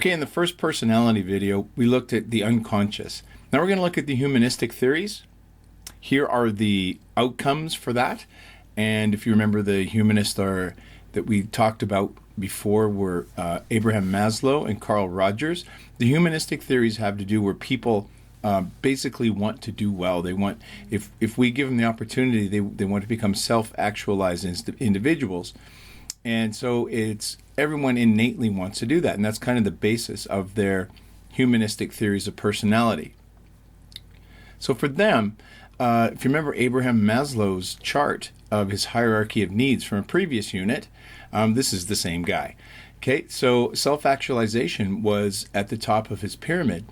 Okay, in the first personality video, we looked at the unconscious. Now we're going to look at the humanistic theories. Here are the outcomes for that. And if you remember, the humanists that we talked about before were Abraham Maslow and Carl Rogers. The humanistic theories have to do where people basically want to do well. They want, if we give them the opportunity, they want to become self-actualized individuals. And so everyone innately wants to do that. And that's kind of the basis of their humanistic theories of personality. So for them, if you remember Abraham Maslow's chart of his hierarchy of needs from a previous unit, this is the same guy. Okay, so self-actualization was at the top of his pyramid.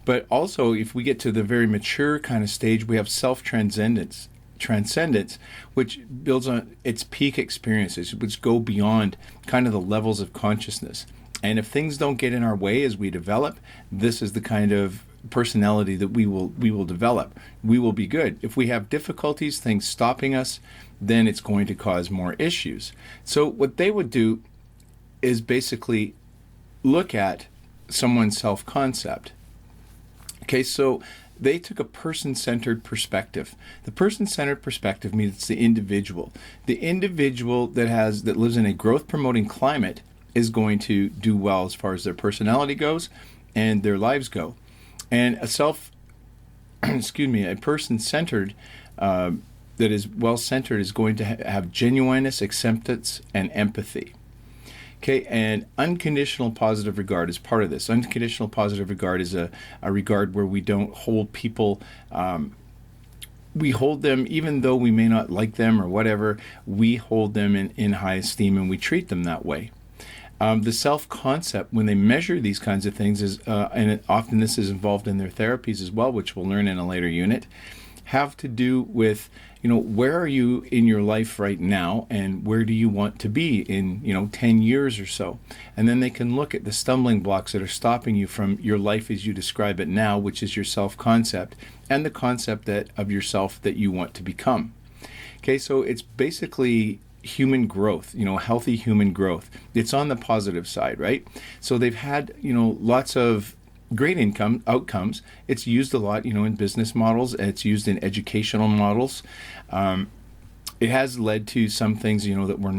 But also, if we get to the very mature kind of stage, we have self-transcendence, which builds on its peak experiences, which go beyond kind of the levels of consciousness. And if things don't get in our way as we develop, this is the kind of personality that we will develop. We will be good. If we have difficulties, things stopping us, then it's going to cause more issues. So what they would do is basically look at someone's self-concept. Okay, so they took a person-centered perspective. The person-centered perspective means it's the individual. The individual that lives in a growth-promoting climate is going to do well as far as their personality goes and their lives go. And a person-centered that is well-centered is going to have genuineness, acceptance, and empathy. Okay, and unconditional positive regard is part of this. Unconditional positive regard is a regard where we don't hold people, we hold them, even though we may not like them or whatever, we hold them in high esteem and we treat them that way. The self-concept, when they measure these kinds of things, and often this is involved in their therapies as well, which we'll learn in a later unit, have to do with, where are you in your life right now and where do you want to be in, 10 years or so? And then they can look at the stumbling blocks that are stopping you from your life as you describe it now, which is your self-concept and the concept of yourself that you want to become. Okay, so it's basically human growth, healthy human growth. It's on the positive side, right? So they've had, lots of great outcomes. It's used a lot, in business models. It's used in educational models. It has led to some things, that were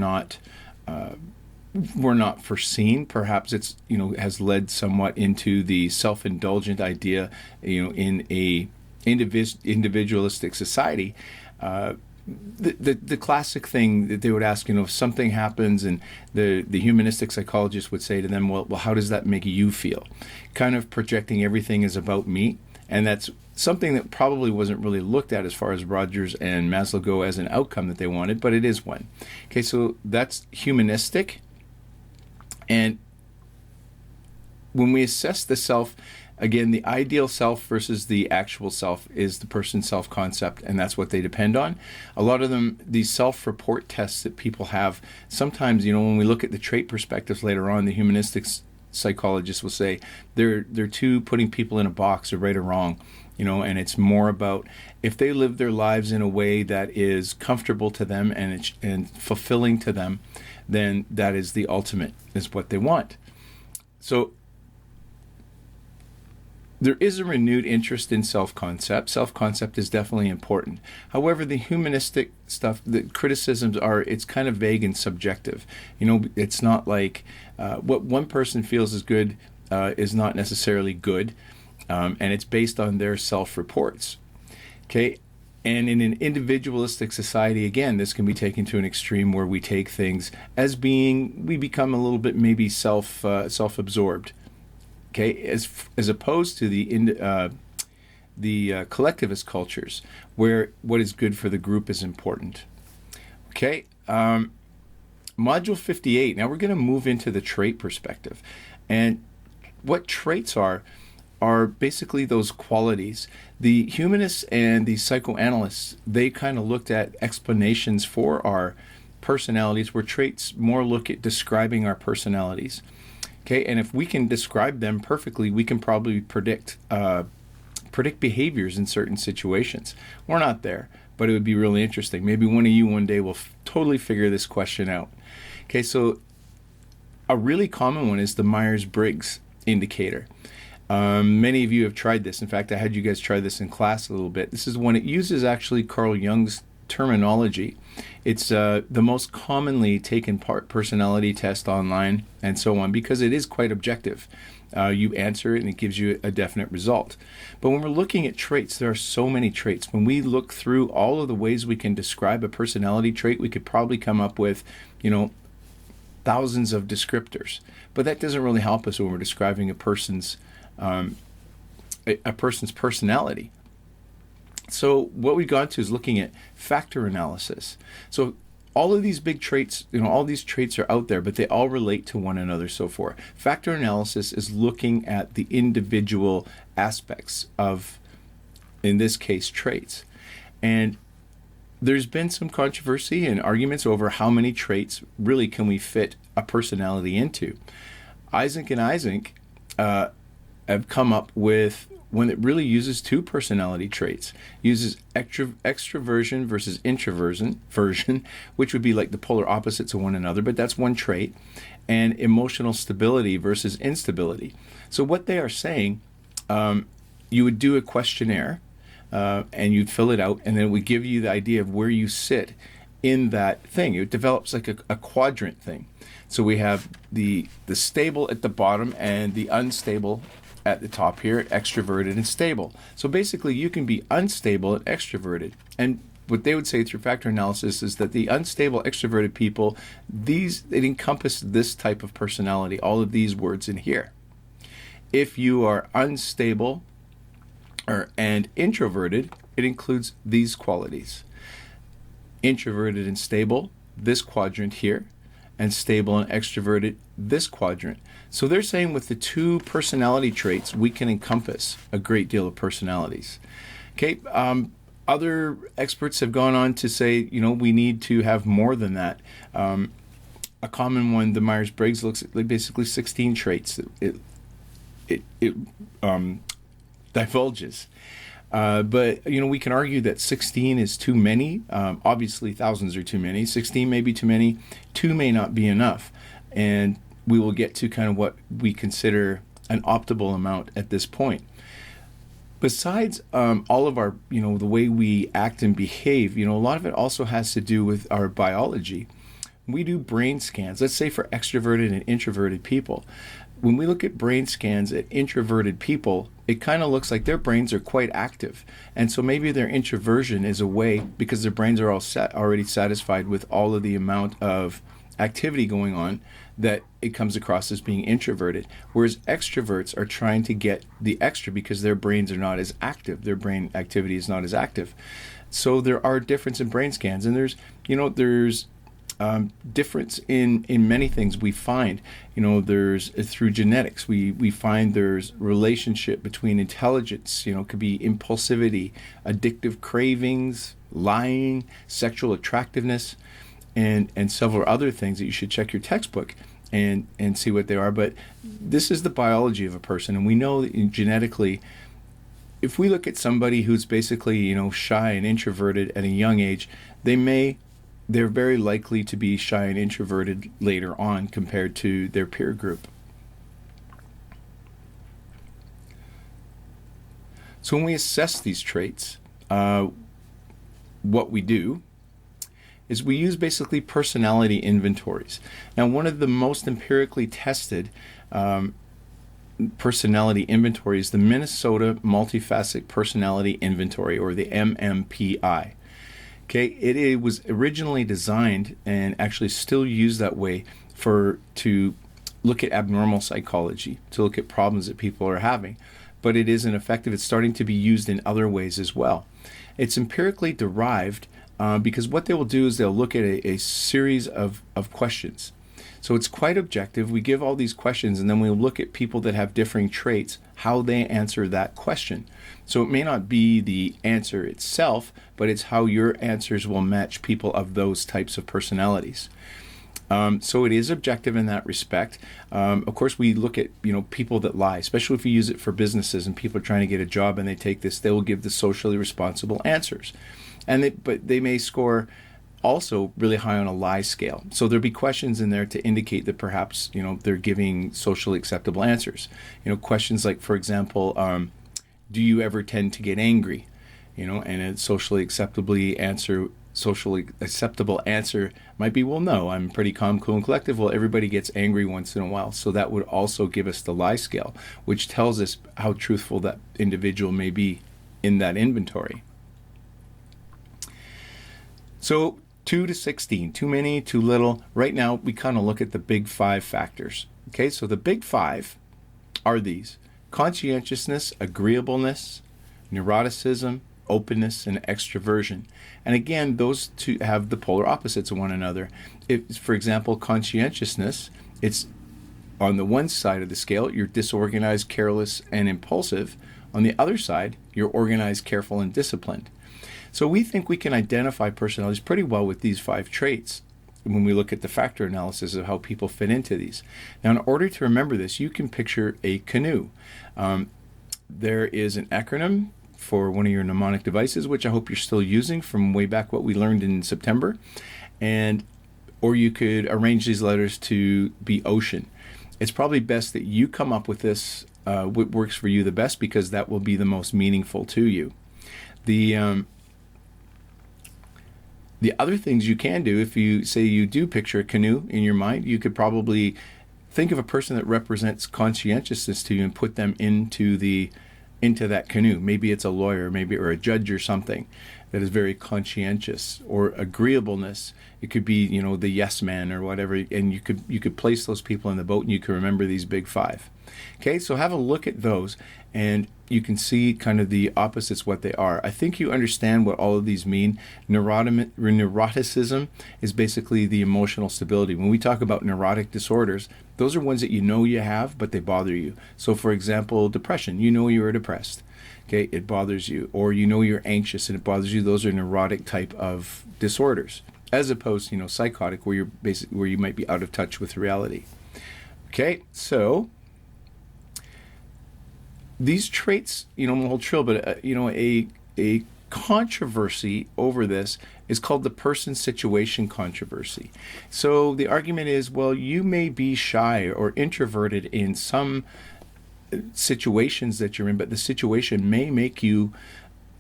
not foreseen. Perhaps it's, has led somewhat into the self-indulgent idea, in a individualistic society. The classic thing that they would ask, if something happens and the humanistic psychologist would say to them, well, how does that make you feel? Kind of projecting everything is about me. And that's something that probably wasn't really looked at as far as Rogers and Maslow go as an outcome that they wanted, but it is one. Okay, so that's humanistic. And when we assess the self, again, the ideal self versus the actual self is the person's self-concept, and that's what they depend on. A lot of them, these self-report tests that people have, sometimes, when we look at the trait perspectives later on, the humanistic psychologists will say they're too putting people in a box, or right or wrong, and it's more about if they live their lives in a way that is comfortable to them and fulfilling to them, then that is the ultimate, is what they want. So there is a renewed interest in self-concept. Self-concept is definitely important. However, the humanistic stuff, the criticisms it's kind of vague and subjective. It's not like what one person feels is good is not necessarily good, and it's based on their self-reports. Okay, and in an individualistic society, again, this can be taken to an extreme where we take things as we become a little bit maybe self-absorbed. Okay, as opposed to the collectivist cultures, where what is good for the group is important. Okay, Module 58. Now we're going to move into the trait perspective, and what traits are basically those qualities. The humanists and the psychoanalysts, they kind of looked at explanations for our personalities, where traits more look at describing our personalities. Okay, and if we can describe them perfectly, we can probably predict behaviors in certain situations. We're not there, but it would be really interesting. Maybe one of you one day will totally figure this question out. Okay, so a really common one is the Myers-Briggs indicator. Many of you have tried this. In fact, I had you guys try this in class a little bit. This is one, it uses actually Carl Jung's terminology. It's the most commonly taken part personality test online and so on, because it is quite objective. You answer it and it gives you a definite result. But when we're looking at traits, there are so many traits. When we look through all of the ways we can describe a personality trait, we could probably come up with, thousands of descriptors. But that doesn't really help us when we're describing a person's personality. So what we got to is looking at factor analysis. So all of these big traits, all these traits are out there, but they all relate to one another so far. Factor analysis is looking at the individual aspects of, in this case, traits. And there's been some controversy and arguments over how many traits really can we fit a personality into. Eysenck and Eysenck have come up with one that really uses two personality traits. Uses extroversion versus introversion, which would be like the polar opposites of one another, but that's one trait. And emotional stability versus instability. So what they are saying, you would do a questionnaire and you'd fill it out, and then it would give you the idea of where you sit in that thing. It develops like a quadrant thing. So we have the stable at the bottom and the unstable at the top here, extroverted and stable. So basically you can be unstable and extroverted. And what they would say through factor analysis is that the unstable extroverted people, it encompass this type of personality, all of these words in here. If you are unstable and introverted, it includes these qualities. Introverted and stable, this quadrant here, and stable and extroverted, this quadrant. So they're saying with the two personality traits, we can encompass a great deal of personalities. Okay, other experts have gone on to say, we need to have more than that. A common one, the myers-briggs, looks at basically 16 traits. It divulges. But we can argue that 16 is too many. Obviously, thousands are too many. 16 may be too many. 2 may not be enough. And we will get to kind of what we consider an optimal amount at this point. Besides all of our, the way we act and behave, a lot of it also has to do with our biology. We do brain scans, let's say for extroverted and introverted people. When we look at brain scans at introverted people, it kind of looks like their brains are quite active. And so maybe their introversion is a way, because their brains are all already satisfied with all of the amount of activity going on, that it comes across as being introverted. Whereas extroverts are trying to get the extra because their brains are not as active. Their brain activity is not as active. So there are differences in brain scans. And there's difference in many things we find. There's through genetics, we find there's relationship between intelligence, could be impulsivity, addictive cravings, lying, sexual attractiveness, and several other things that you should check your textbook and see what they are. But this is the biology of a person, and we know that genetically, if we look at somebody who's basically shy and introverted at a young age, they're very likely to be shy and introverted later on compared to their peer group. So when we assess these traits, what we do is we use basically personality inventories. Now, one of the most empirically tested personality inventory is the Minnesota Multifaceted Personality Inventory, or the MMPI. Okay, it was originally designed and actually still used that way to look at abnormal psychology, to look at problems that people are having. But it isn't effective. It's starting to be used in other ways as well. It's empirically derived because what they will do is they'll look at a series of questions. So it's quite objective. We give all these questions, and then we'll look at people that have differing traits, how they answer that question. So it may not be the answer itself, but it's how your answers will match people of those types of personalities. So it is objective in that respect. Of course, we look at people that lie, especially if you use it for businesses and people are trying to get a job and they take this, they will give the socially responsible answers. But they may score also really high on a lie scale. So there'll be questions in there to indicate that perhaps, they're giving socially acceptable answers. Questions like, for example, do you ever tend to get angry? And a socially acceptable answer might be, well, no, I'm pretty calm, cool, and collective. Well, everybody gets angry once in a while. So that would also give us the lie scale, which tells us how truthful that individual may be in that inventory. So 2 to 16, too many, too little. Right now, we kind of look at the big 5 factors. Okay, so the big 5 are these: conscientiousness, agreeableness, neuroticism, openness, and extroversion. And again, those two have the polar opposites of one another. If, for example, conscientiousness, it's on the one side of the scale, you're disorganized, careless, and impulsive. On the other side, you're organized, careful, and disciplined. So we think we can identify personalities pretty well with these 5 traits when we look at the factor analysis of how people fit into these. Now, in order to remember this, you can picture a canoe. There is an acronym for one of your mnemonic devices, which I hope you're still using from way back what we learned in September. Or you could arrange these letters to be ocean. It's probably best that you come up with this, what works for you the best, because that will be the most meaningful to you. The other things you can do, if you say you do picture a canoe in your mind, you could probably think of a person that represents conscientiousness to you and put them into that canoe. Maybe it's a lawyer, or a judge or something that is very conscientious. Or agreeableness, it could be, the yes man or whatever, and you could place those people in the boat and you can remember these big 5. Okay, so have a look at those and you can see kind of the opposites, what they are. I think you understand what all of these mean. Neuroticism is basically the emotional stability. When we talk about neurotic disorders, those are ones that you have, but they bother you. So for example, depression, you are depressed. Okay, it bothers you. Or you're anxious and it bothers you. Those are neurotic type of disorders, as opposed to, psychotic, where you might be out of touch with reality. Okay, so these traits, will hold true, but a controversy over this is called the person-situation controversy. So the argument is, well, you may be shy or introverted in some situations that you're in, but the situation may make you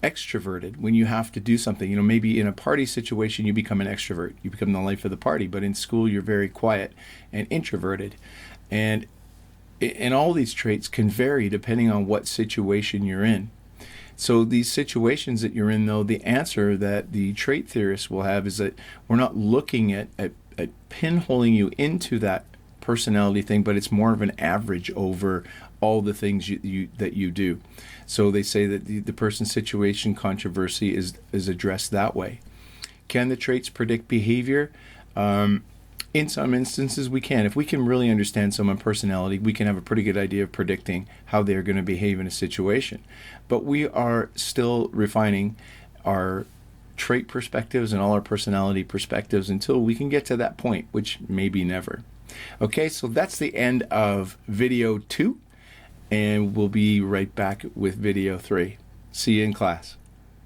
extroverted when you have to do something. Maybe in a party situation, you become an extrovert. You become the life of the party, but in school, you're very quiet and introverted. And all these traits can vary depending on what situation you're in. So these situations that you're in, though, the answer that the trait theorists will have is that we're not looking at pinholing you into that personality thing, but it's more of an average over all the things that you do. So they say that the person-situation controversy is addressed that way. Can the traits predict behavior? In some instances, we can. If we can really understand someone's personality, we can have a pretty good idea of predicting how they're going to behave in a situation. But we are still refining our trait perspectives and all our personality perspectives until we can get to that point, which may be never. Okay, so that's the end of video 2, and we'll be right back with video 3. See you in class.